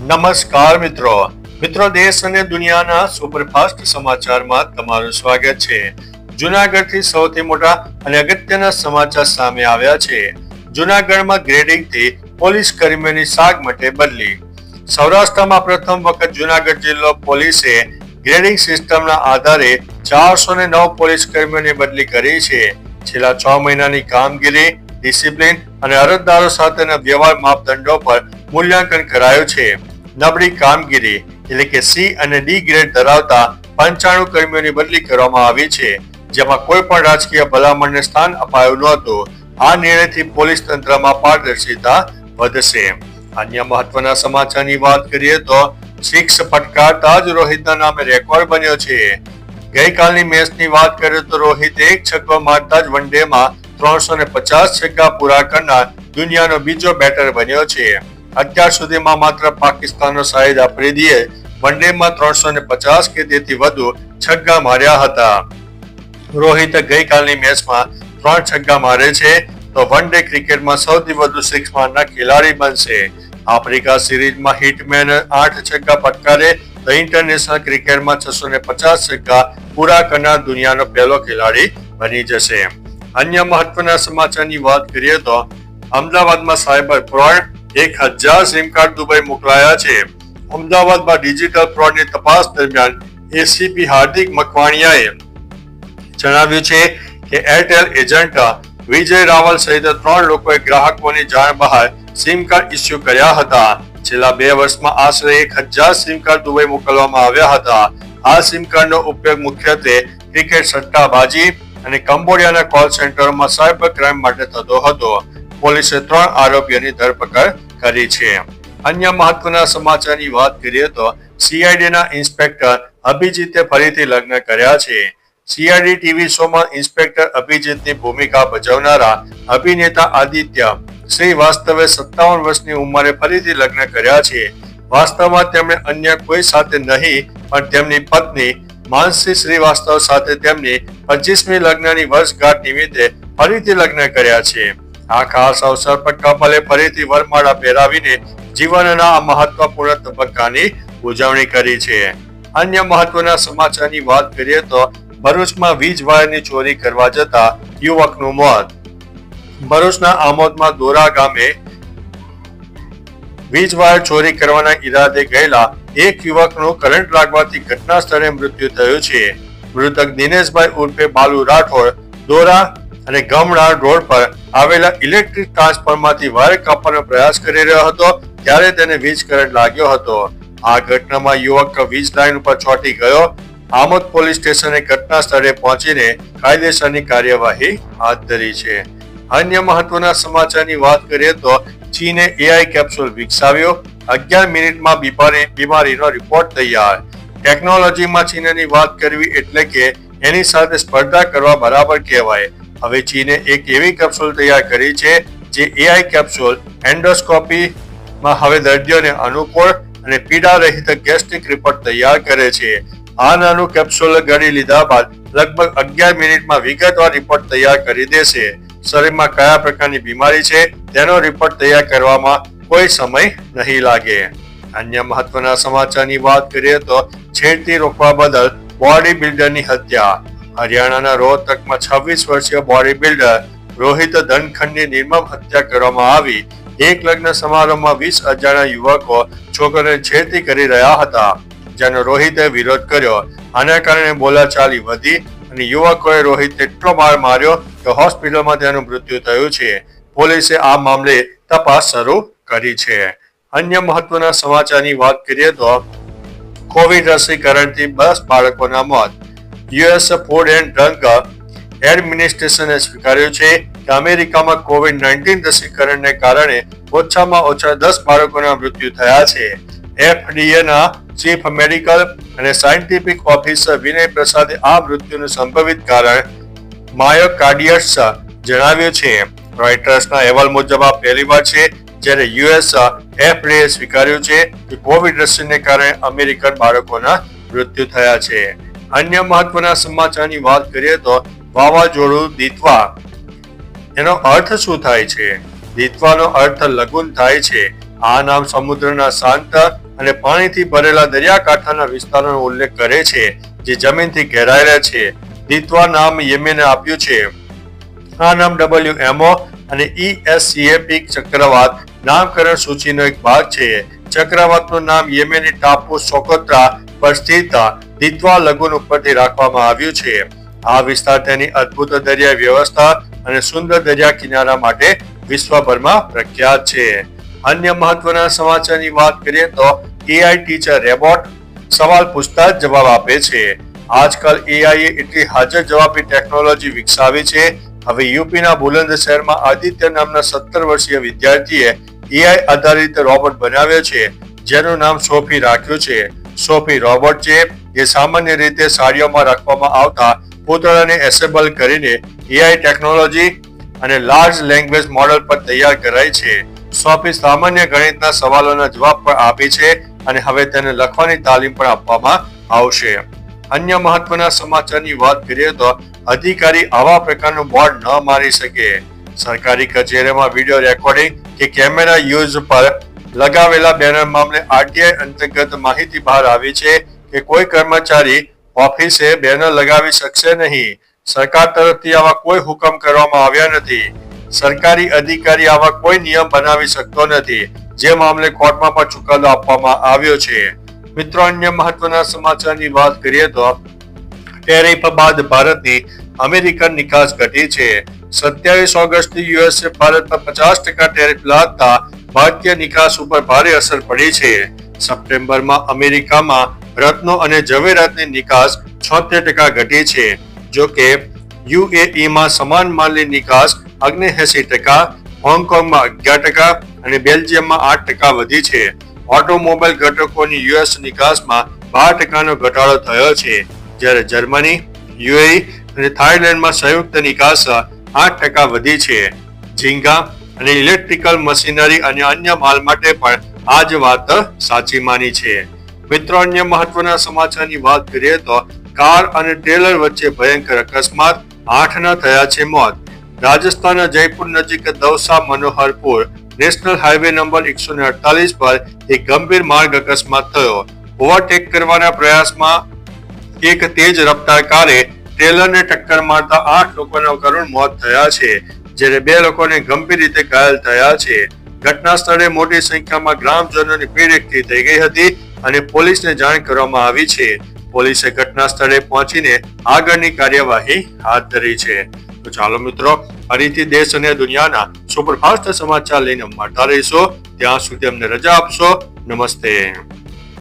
નમસ્કાર મિત્રો દેશ અને દુનિયાના સુપરફાસ્ટ સમાચારમાં તમારું સ્વાગત છે। જૂનાગઢથી સૌથી મોટા અને અગત્યના સમાચાર સામે આવ્યા છે। જૂનાગઢમાં ગ્રેડિંગથી પોલીસ કર્મીઓની સાગ માટે બદલી। સૌરાષ્ટ્રમાં પ્રથમ વખત જૂનાગઢ જિલ્લો પોલીસે ગ્રેડિંગ સિસ્ટમના આધારે 409 પોલીસ કર્મીઓની બદલી કરી છે। છેલ્લા 6 મહિનાની કામગીરી, ડિસિપ્લિન અને અરજદારો સાથેના વ્યવહાર માપદંડો પર મૂલ્યાંકન કરાયું છે। નબળી કામગીરી એટલે કે સી અને ડી ગ્રેડ ધરાવતા 95 કર્મીઓની બદલી કરવામાં આવી છે, જેમાં કોઈ પણ રાજકીય ભલામણને સ્થાન અપાયું નહોતું। આ નિર્ણયથી પોલીસ તંત્રમાં પારદર્શિતા વધશે। અન્ય મહત્વના સમાચારની વાત કરીએ તો સિક્સ ફટકારતા જ રોહિતના નામે રેકોર્ડ બન્યો છે। ગઈકાલની મેચની વાત કરીએ તો રોહિત એક છગ્ગો મારતા જ વન ડેમાં 350 છગ્ગા પૂરા કરનાર દુનિયાનો બીજો બેટર બન્યો છે। અત્યાર સુધીમાં માત્ર પાકિસ્તાનનો શાહિદ આફ્રિદીએ વન ડેમાં 350 કે તેથી વધુ છગ્ગા માર્યા હતા। રોહિત ગઈકાલની મેચમાં 3 છગ્ગા મારે છે તો વન ડે ક્રિકેટમાં સૌથી વધુ સિક્સ મારનાર ખેલાડી બનશે। આફ્રિકા સિરીઝમાં હિટમેન 8 છગ્ગા ફટકારે તો ઇન્ટરનેશનલ ક્રિકેટમાં 650 છગ્ગા પૂરા કરનાર દુનિયાનો પહેલો ખેલાડી બની જશે। અન્ય મહત્વના સમાચારની વાત કરીએ તો અમદાવાદમાં cyber fraud 1000 sim card Dubai મોકલાયા છે। અમદાવાદમાં ડિજિટલ ફ્રોડની તપાસ દરમિયાન એસીપી હાર્દિક મકવાણિયાએ જણાવ્યું છે કે એરટેલ એજન્ટ વિજય રાવલ સહિત 3 લોકોએ ગ્રાહકોની જાણ બહાર સિમ કાર્ડ ઇસ્યુ કર્યા હતા। છેલ્લા 2 વર્ષમાં આશરે 1000 સિમ કાર્ડ દુબઈ મોકલવામાં આવ્યા હતા। આ સિમ કાર્ડનો ઉપયોગ મુખ્યત્વે ક્રિકેટ સટ્ટાબાજી અને કંબોડિયાના કોલ સેન્ટરોમાં સાયબર ક્રાઇમ માટે થતો હતો। પોલીસે 3 આરોપીઓની ધરપકડ કરી છે। અન્ય મહત્વના સમાચારની વાત કરીએ તો સીઆઈડીના ઇન્સ્પેક્ટર અભિજીતે ફરીથી લગ્ન કર્યા છે। સીઆઈડી ટીવી શોમાં ઇન્સ્પેક્ટર અભિજીતની ભૂમિકા ભજવનારા અભિનેતા આદિત્ય શ્રીવાસ્તવે 57 વર્ષની ઉંમરે ફરીથી લગ્ન કર્યા છે। વાસ્તવમાં તેમણે અન્ય કોઈ સાથે નહીં પણ તેમની પત્ની માનસી શ્રીવાસ્તવ સાથે તેમની 25મી લગ્નની વર્ષગાંઠ નિમિત્તે ફરીથી લગ્ન કર્યા છે। આ ખાસ અવસર પર કપલે ફરીથી વરમાળા પહેરાવીને જીવનના આ મહત્વપૂર્ણ તબક્કાની ઉજવણી કરી છે। અન્ય મહત્વના સમાચારની વાત કરીએ તો ભરૂચમાં વીજ વાયરની ચોરી કરવા જતા યુવકનું મોત। ભરૂચના આમોદમાં દોરા ગામે વીજ વાયર ચોરી કરવાના ઈરાદે ગયેલા એક યુવકનું કરંટ લાગવાથી ઘટના સ્થળે મૃત્યુ થયું છે। મૃતક દિનેશભાઈ ઉર્ફે બાલુ રાઠોડ દોરા અને ગમણાળ રોડ પર આવેલા ઇલેક્ટ્રિક ટ્રાન્સફોર્મરમાંથી વાયર કાપવાનો પ્રયાસ કરી રહ્યો હતો ત્યારે તેને વીજ કરંટ લાગ્યો હતો। આ ઘટનામાં યુવક વીજ લાઇન ઉપર ચોંટી ગયો। આમોદ પોલીસ સ્ટેશને ઘટના સ્થળે પહોંચીને કાયદેસરની કાર્યવાહી હાથ ધરી છે। અન્ય મહત્વના સમાચારની વાત કરીએ તો ચીને એઆઈ કેપ્સ્યુલ વિકસાવ્યો। 11 મિનિટમાં બીમારીનો રિપોર્ટ તૈયાર। ટેકનોલોજીમાં ચીનની વાત કરવી એટલે કે એની સાથે સ્પર્ધા કરવા બરાબર કહેવાય। હવે ચીને એક એવી કેપ્સ્યુલ તૈયાર કરી છે જે એઆઈ કેપ્સ્યુલ એન્ડોસ્કોપીમાં હવે દર્દીઓને અનુકૂળ અને પીડા રહિત ગેસ્ટ્રિક રિપોર્ટ તૈયાર કરે છે। આ નાનું કેપ્સ્યુલ ગળી લીધા બાદ લગભગ 11 મિનિટમાં વિગતવાર રિપોર્ટ તૈયાર કરી દેશે। શરીરમાં કયા પ્રકારની બીમારી છે તેનો રિપોર્ટ તૈયાર કરવામાં કોઈ સમય નહીં લાગે। અન્ય મહત્વના સમાચારની વાત કરીએ તો છેડતી રોકવા બદલ બોડી બિલ્ડરની હત્યા। હરિયાણાના રોહતકમાં 26 વર્ષીય બોડી બિલ્ડર રોહિત ધનખડની નિર્મમ હત્યા કરવામાં આવી। એક લગ્ન સમારોહમાં 20 અજાણ્યા યુવકો છોકરીને છેડતી કરી રહ્યા હતા, જેનો રોહિતે વિરોધ કર્યો। આના કારણે બોલાચાલી વધી અને યુવકોએ રોહિતને એટલો માર માર્યો કે હોસ્પિટલમાં તેનું મૃત્યુ થયું છે। પોલીસે આ મામલે તપાસ શરૂ કરી છે। અન્ય મહત્વના સમાચારની વાત કરીએ તો કોવિડ રસીકરણથી 10 બાળકોના મોત। યુએસ ફૂડ એન્ડ ડ્રગ એડમિનિસ્ટ્રેશને સ્વીકાર્યું છે કે અમેરિકામાં કોવિડ-19 રસીકરણને કારણે ઓછામાં ઓછા 10 બાળકોના મૃત્યુ થયા છે। એફડીએના ચીફ મેડિકલ અને સાયન્ટિફિક ઓફિસર વિનય પ્રસાદે આ મૃત્યુનું સંભવિત કારણ માયોકાર્ડિયટ્સ જણાવ્યું છે। રોયટર્સના અહેવાલ મુજબ આ પહેલીવાર છે જ્યારે યુએસ એફડીએ સ્વીકાર્યું છે કે કોવિડ રસીને કારણે અમેરિકન બાળકોના મૃત્યુ થયા છે। અન્ય મહત્વના સમાચારની વાત કરીએ તો વાવાઝોડું દિત્વા, એનો અર્થ શું થાય છે? દિત્વાનો અર્થ લઘુન થાય છે। આ નામ સમુદ્રના શાંત અને પાણીથી ભરેલા દરિયાકાંઠાના વિસ્તારોનો ઉલ્લેખ કરે છે જે જમીનથી ઘેરાયેલા છે. દિત્વા નામ યેમેને આપ્યું છે. આ નામ WMO અને ESCAP ચક્રવાત નામકરણ સૂચિનો એક ભાગ છે. ચક્રવાતનું નામ યેમેની ટાપુ સોકોત્રા પર સ્થિત દિત્વા લઘુન ઉપરથી રાખવામાં આવ્યું છે. આ વિસ્તાર તેની અદ્ભુત દરિયાઈ વ્યવસ્થા અને સુંદર દરિયા કિનારા માટે વિશ્વભરમાં પ્રખ્યાત છે. અન્ય મહત્વના સમાચારની વાત કરીએ તો AI ટીચર રોબોટ સવાલ પૂછતા જ જવાબ આપે છે. આજકાલ AI એટલી હાજર જવાબી ટેકનોલોજી વિકસાવી છે. હવે યુપીના બુલંદ શહેરમાં આદિત્ય નામના 17 વર્ષીય વિદ્યાર્થીએ AI આધારિત રોબોટ બનાવ્યો છે જેનું નામ સોફી રાખ્યું છે. સોફી રોબોટ છે જે સામાન્ય રીતે સાડીઓમાં રાખવામાં આવતા પૂતળાને એસેમ્બલ કરીને AI ટેકનોલોજી અને લાર્જ લેંગ્વેજ મોડલ પર તૈયાર કરાઈ છે. સોફી સામાન્ય ગણિતના સવાલોના જવાબ પણ આપે છે અને હવે તેને લખવાની તાલીમ પણ આપવામાં આવશે. અન્ય મહત્વના સમાચારની વાત કરીએ તો અધિકારી આવા પ્રકારનું બોર્ડ ન મારી શકે. સરકારી કચેરીમાં વિડીયો રેકોર્ડિંગ કે કેમેરા યુઝ પર લગાવેલા બેનર મામલે RTI અંતર્ગત માહિતી બહાર આવી છે કે કોઈ કર્મચારી ઓફિસે બેનર લગાવી શકશે નહીં. સરકાર તરફથી આવા કોઈ હુકમ કરવામાં આવ્યા નથી. સરકારી અધિકારી આવા કોઈ નિયમ બનાવી શકતો નથી. જે મામલે કોર્ટમાં પણ ચુકાદો આપવામાં આવ્યો છે. મિત્રો, અન્ય મહત્વના સમાચારની વાત કરીએ તો ટેરિફ બાદ ભારતની અમેરિકન નિકાસ ઘટી છે. 27 ઓગસ્ટથી યુએસએ ભારત પર 50% ટેરિફ લાદતા ભારતીય નિકાસ ઉપર ભારે અસર પડી છે. સપ્ટેમ્બરમાં અમેરિકામાં રત્નો અને ઝવેરાતની નિકાસ 76% ઘટી છે. જો કે UAEમાં સમાન માલની નિકાસ 79%, હોંગકોંગમાં 11% અને બેલ્જિયમમાં 8% વધી છે. ઓટોમોબાઈલ ઘટકોની US નિકાસમાં 12%નો ઘટાડો થયો છે, જ્યારે જર્મની, UAE અને થાઇલેન્ડમાં સંયુક્ત નિકાસ 8% વધી છે. ઝીંગા અને ઇલેક્ટ્રિકલ મશીનરી અને અન્ય માલ માટે પણ આ જ વાત સાચી માની છે. મિત્રો, અન્ય મહત્વના સમાચારની વાત કરીએ તો કાર અને ટ્રેલર વચ્ચે ભયંકર અકસ્માત, 8ના થયા છે મોત. રાજસ્થાનના જયપુર નજીક દૌસા મનોહરપુર નેશનલ હાઈવે નંબર 148 પર એક ગંભીર માર્ગ અકસ્માત થયો. ઓવરટેક કરવાના પ્રયાસમાં એક તેજ રફતાર કારે ટ્રેલરને ટક્કર મારતા 8 લોકોના કરુણ મોત થયા છે, જ્યારે 2 લોકોને ગંભીર રીતે ઘાયલ થયા છે. ઘટના સ્થળે મોટી સંખ્યામાં ગ્રામજનોની ભીડ એકઠી થઈ ગઈ હતી અને પોલીસને જાણ કરવામાં આવી છે. પોલીસે ઘટના સ્થળે પહોંચીને આગળની કાર્યવાહી હાથ ધરી છે. તો ચાલો મિત્રો, ફરીથી દેશ અને દુનિયાના સુપરફાસ્ટ સમાચાર લઈને મળતા રહીશું. ત્યાં સુધી અમને રજા આપશો. નમસ્તે.